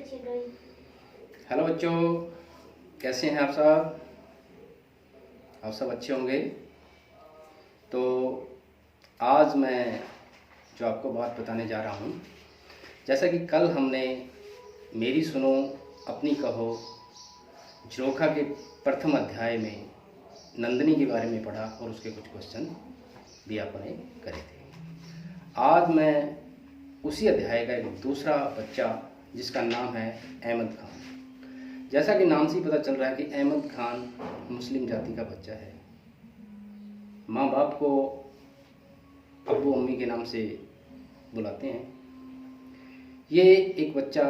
Hello बच्चों, कैसे हैं आप सब? आप सब अच्छे होंगे। तो आज मैं जो आपको बात बताने जा रहा हूँ, जैसा कि कल हमने मेरी सुनो अपनी कहो झरोखा के प्रथम अध्याय में नंदिनी के बारे में पढ़ा और उसके कुछ क्वेश्चन भी आपने करे थे। आज मैं उसी अध्याय का एक दूसरा बच्चा जिसका नाम है अहमद खान। जैसा कि नाम से ही पता चल रहा है कि अहमद खान मुस्लिम जाति का बच्चा है। माँ बाप को अब्बू अम्मी के नाम से बुलाते हैं। ये एक बच्चा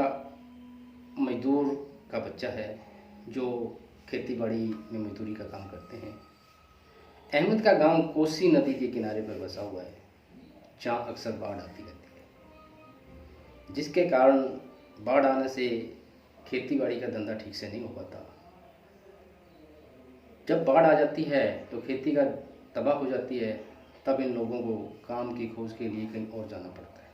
मजदूर का बच्चा है जो खेती बाड़ी में मजदूरी का काम करते हैं। अहमद का गांव कोसी नदी के किनारे पर बसा हुआ है, जहाँ अक्सर बाढ़ आती रहती है, जिसके कारण बाढ़ आने से खेती बाड़ी का धंधा ठीक से नहीं हो पाता। जब बाढ़ आ जाती है तो खेती का तबाह हो जाती है, तब इन लोगों को काम की खोज के लिए कहीं और जाना पड़ता है।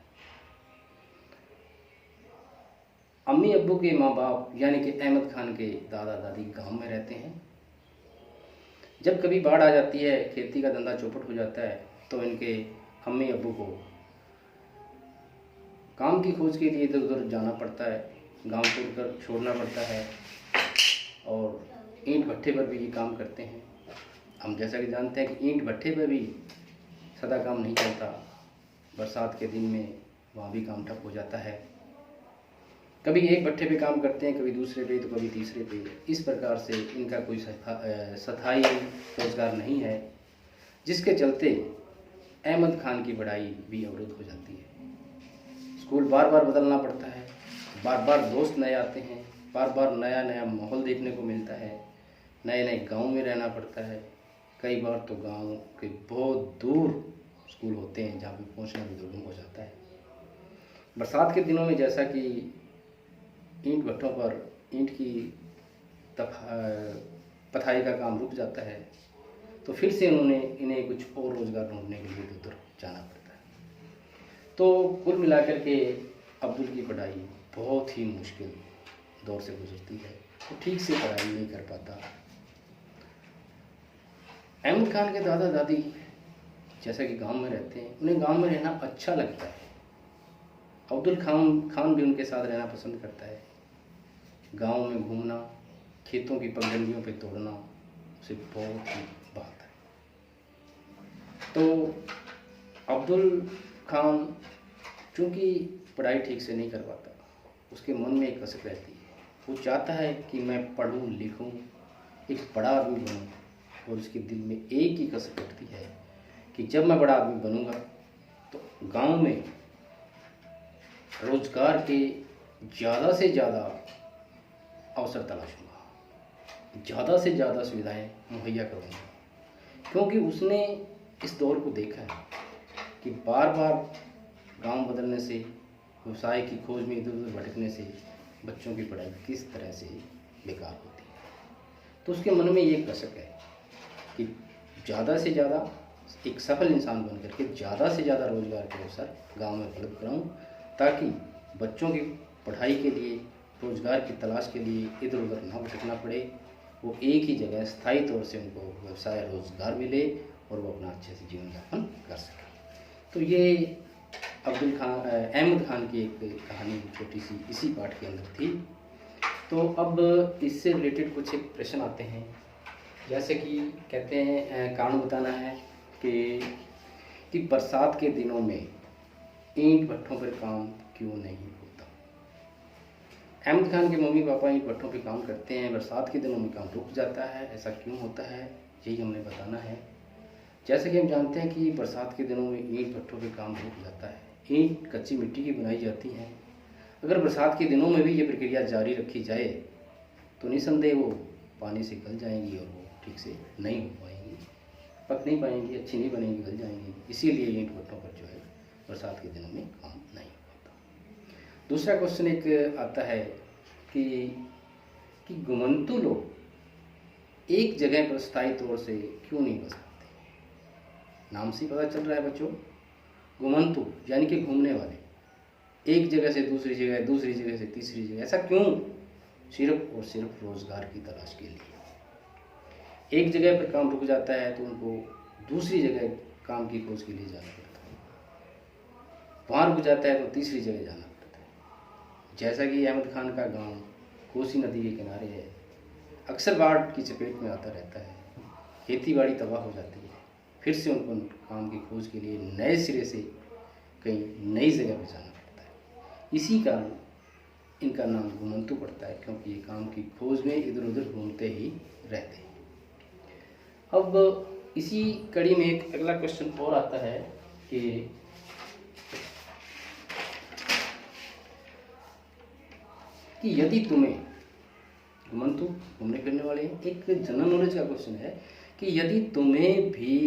अम्मी अब्बू के माँ बाप यानी कि अहमद खान के दादा दादी गांव में रहते हैं। जब कभी बाढ़ आ जाती है, खेती का धंधा चौपट हो जाता है, तो इनके अम्मी अब्बू को काम की खोज के लिए इधर उधर जाना पड़ता है, गांव छोड़ना पड़ता है और ईंट भट्ठे पर भी ये काम करते हैं। हम जैसा कि जानते हैं कि ईंट भट्ठे पर भी सदा काम नहीं चलता। बरसात के दिन में वहाँ भी काम ठप हो जाता है। कभी एक भट्ठे पे काम करते हैं, कभी दूसरे पे, तो कभी तीसरे पे। इस प्रकार से इनका कोई स्थायी रोजगार नहीं है, जिसके चलते अहमद खान की पढ़ाई भी अवरुद्ध हो जाती है। स्कूल बार बार बदलना पड़ता है, बार बार दोस्त नए आते हैं, बार बार नया नया माहौल देखने को मिलता है, नए नए गांव में रहना पड़ता है। कई बार तो गांव के बहुत दूर स्कूल होते हैं, जहाँ पे पहुँचना भी दुर्गम हो जाता है। बरसात के दिनों में जैसा कि ईंट भट्ठों पर ईंट की पथाई का काम रुक जाता है, तो फिर से इन्हें कुछ और रोज़गार ढूंढने के लिए उधर जाना पड़ता है। तो कुल मिलाकर के अब्दुल की पढ़ाई बहुत ही मुश्किल दौर से गुजरती है। वो ठीक से पढ़ाई नहीं कर पाता। अहमद खान के दादा दादी जैसा कि गांव में रहते हैं, उन्हें गांव में रहना अच्छा लगता है। अब्दुल खान भी उनके साथ रहना पसंद करता है। गांव में घूमना, खेतों की पगडंडियों पे तोड़ना उसे बहुत ही भाता है। तो अब्दुल खान चूँकि पढ़ाई ठीक से नहीं कर पाता, उसके मन में एक कसक रहती है। वो चाहता है कि मैं पढ़ूँ लिखूँ, एक बड़ा आदमी बनूँ, और उसके दिल में एक ही कसक उठती है कि जब मैं बड़ा आदमी बनूँगा तो गांव में रोजगार के ज़्यादा से ज़्यादा अवसर तलाशूँगा, ज़्यादा से ज़्यादा सुविधाएं मुहैया करूँगा। क्योंकि उसने इस दौर को देखा है कि बार बार गांव बदलने से, व्यवसाय की खोज में इधर उधर भटकने से बच्चों की पढ़ाई किस तरह से बेकार होती है। तो उसके मन में ये कसक है कि ज़्यादा से ज़्यादा एक सफल इंसान बन करके ज़्यादा से ज़्यादा रोजगार के अवसर गांव में उपलब्ध कराऊं, ताकि बच्चों की पढ़ाई के लिए, रोजगार की तलाश के लिए इधर उधर ना भटकना पड़े। वो एक ही जगह स्थायी तौर से उनको व्यवसाय रोजगार मिले और वो अपना अच्छे से जीवन यापन कर सकें। तो ये अहमद खान की एक कहानी छोटी सी इसी पाठ के अंदर थी। तो अब इससे रिलेटेड कुछ एक प्रश्न आते हैं, जैसे कि कहते हैं कारण बताना है कि बरसात के दिनों में ईंट भट्ठों पर काम क्यों नहीं होता। अहमद खान के मम्मी पापा ईंट भट्ठों पर काम करते हैं, बरसात के दिनों में काम रुक जाता है, ऐसा क्यों होता है, यही हमने बताना है। जैसे कि हम जानते हैं कि बरसात के दिनों में ईंट भट्ठों पर काम रुक जाता है। ईंट कच्ची मिट्टी की बनाई जाती है। अगर बरसात के दिनों में भी ये प्रक्रिया जारी रखी जाए तो निसंदेह वो पानी से गल जाएंगी और वो ठीक से नहीं हो पाएंगी, पक नहीं पाएंगी, अच्छी नहीं बनेंगी, गल जाएंगी। इसीलिए ईंट भट्ठों पर जो है बरसात के दिनों में काम नहीं होता। दूसरा क्वेश्चन एक आता है कि घुमंतु लोग एक जगह पर स्थायी तौर से क्यों नहीं बस पाते। नाम से पता चल रहा है बच्चों, घुमंतु यानी कि घूमने वाले। एक जगह से दूसरी जगह, दूसरी जगह से तीसरी जगह। ऐसा क्यों? सिर्फ और सिर्फ रोज़गार की तलाश के लिए। एक जगह पर काम रुक जाता है तो उनको दूसरी जगह काम की खोज के लिए जाना पड़ता है, वहाँ रुक जाता है तो तीसरी जगह जाना पड़ता है। जैसा कि अहमद खान का गांव कोसी नदी के किनारे है, अक्सर बाढ़ की चपेट में आता रहता है, खेती बाड़ी तबाह हो जाती है, फिर से उनको काम की खोज के लिए नए सिरे से कहीं नई जगह पर जाना पड़ता है। इसी कारण इनका नाम घुमंतू पड़ता है, क्योंकि ये काम की खोज में इधर उधर घूमते ही रहते हैं। अब इसी कड़ी में एक अगला क्वेश्चन और आता है कि यदि तुम्हें, घुमंतू घूमने फिरने वाले हैं, एक जनरल नॉलेज का क्वेश्चन है कि यदि तुम्हें भी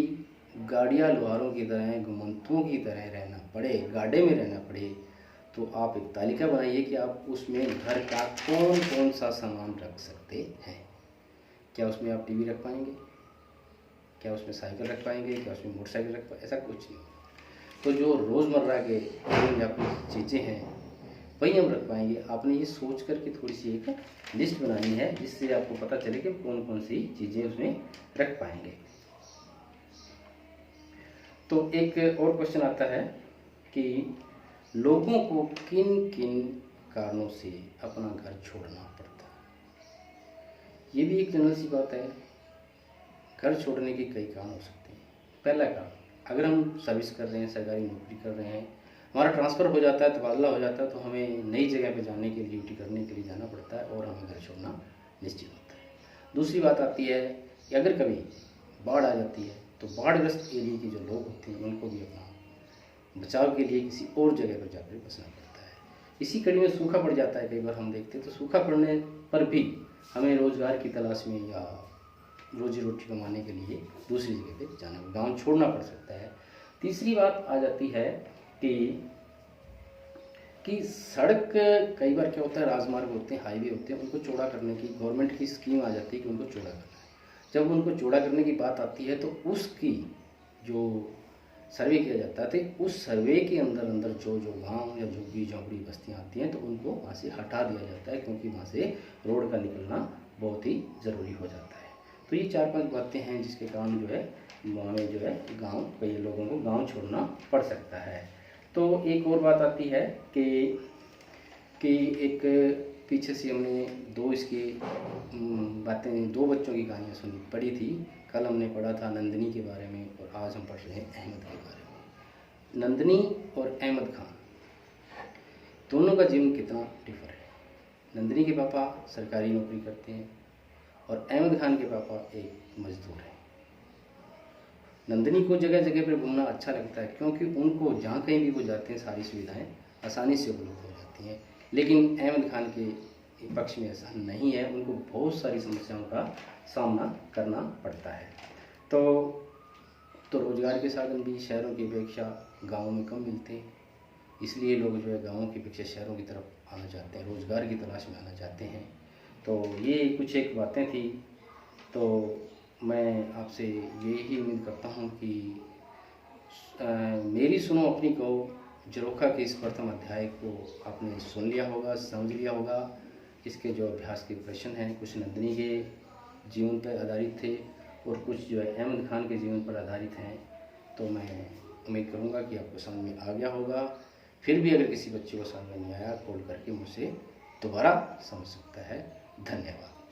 गाड़िया लोहारों की तरह, घुमंतुओं की तरह रहना पड़े, गाड़े में रहना पड़े, तो आप एक तालिका बनाइए कि आप उसमें घर का कौन कौन सा सामान रख सकते हैं। क्या उसमें आप टीवी रख पाएंगे? क्या उसमें साइकिल रख पाएंगे? क्या उसमें मोटरसाइकिल रख पाएंगे? ऐसा कुछ नहीं। तो जो रोज़मर्रा के चीज़ें हैं वही हम रख पाएंगे। आपने ये सोच कर के थोड़ी सी एक लिस्ट बनानी है, जिससे आपको पता चले कि कौन कौन सी चीज़ें उसमें रख पाएंगे। तो एक और क्वेश्चन आता है कि लोगों को किन किन कारणों से अपना घर छोड़ना पड़ता है। ये भी एक जनरल सी बात है। घर छोड़ने के कई कारण हो सकते हैं। पहला कारण, अगर हम सर्विस कर रहे हैं, सरकारी नौकरी कर रहे हैं, हमारा ट्रांसफ़र हो जाता है, तबादला हो जाता है, तो हमें नई जगह पे जाने के लिए, ड्यूटी करने के लिए जाना पड़ता है और हमें घर छोड़ना निश्चित होता है। दूसरी बात आती है कि अगर कभी बाढ़ आ जाती है तो बाढ़ग्रस्त एरिया के जो लोग होते हैं उनको भी अपना बचाव के लिए किसी और जगह पर जाकर बसना पड़ता है। इसी कड़ी में सूखा पड़ जाता है, कई बार हम देखते हैं, तो सूखा पड़ने पर भी हमें रोज़गार की तलाश में या रोजी रोटी कमाने के लिए दूसरी जगह पे जाना, गांव छोड़ना पड़ सकता है। तीसरी बात आ जाती है कि सड़क, कई बार क्या होता है, राजमार्ग होते हैं, हाईवे होते हैं, उनको चौड़ा करने की गवर्नमेंट की स्कीम आ जाती है कि उनको चौड़ा करना है। जब उनको चौड़ा करने की बात आती है तो उसकी जो सर्वे किया जाता है, तो उस सर्वे के अंदर अंदर जो जो गांव या झुग्गी झोंपड़ी बस्तियाँ आती हैं तो उनको वहाँ से हटा दिया जाता है, क्योंकि वहाँ से रोड का निकलना बहुत ही ज़रूरी हो जाता है। तो ये 4-5 बातें हैं जिसके कारण जो है हमें जो है गांव, कई लोगों को गांव छोड़ना पड़ सकता है। तो एक और बात आती है कि एक पीछे से हमने दो इसकी बातें, दो बच्चों की कहानियाँ सुनी पढ़ी थी। कल हमने पढ़ा था नंदिनी के बारे में और आज हम पढ़ रहे हैं अहमद के बारे में। नंदिनी और अहमद खान दोनों का जीवन कितना डिफर है। नंदिनी के पापा सरकारी नौकरी करते हैं और अहमद खान के पापा एक मजदूर हैं। नंदिनी को जगह जगह पर घूमना अच्छा लगता है, क्योंकि उनको जहाँ कहीं भी वो जाते हैं सारी सुविधाएं आसानी से उपलब्ध हो जाती हैं। लेकिन अहमद खान के पक्ष में ऐसा नहीं है, उनको बहुत सारी समस्याओं का सामना करना पड़ता है। तो रोज़गार के साधन भी शहरों की अपेक्षा गाँव में कम मिलते हैं, इसलिए लोग जो है गाँवों की अपेक्षा शहरों की तरफ आना चाहते हैं, रोज़गार की तलाश में आना चाहते हैं। तो ये कुछ एक बातें थी। तो मैं आपसे यही उम्मीद करता हूँ कि मेरी सुनो अपनी कहो झरोखा के इस प्रथम अध्याय को आपने सुन लिया होगा, समझ लिया होगा। इसके जो अभ्यास के प्रश्न हैं कुछ नंदिनी के जीवन पर आधारित थे और कुछ जो है अहमद खान के जीवन पर आधारित हैं। तो मैं उम्मीद करूँगा कि आपको समझ में आ गया होगा। फिर भी अगर किसी बच्चे को समझ में नहीं आया, कॉल करके मुझसे दोबारा समझ सकता है। धन्यवाद।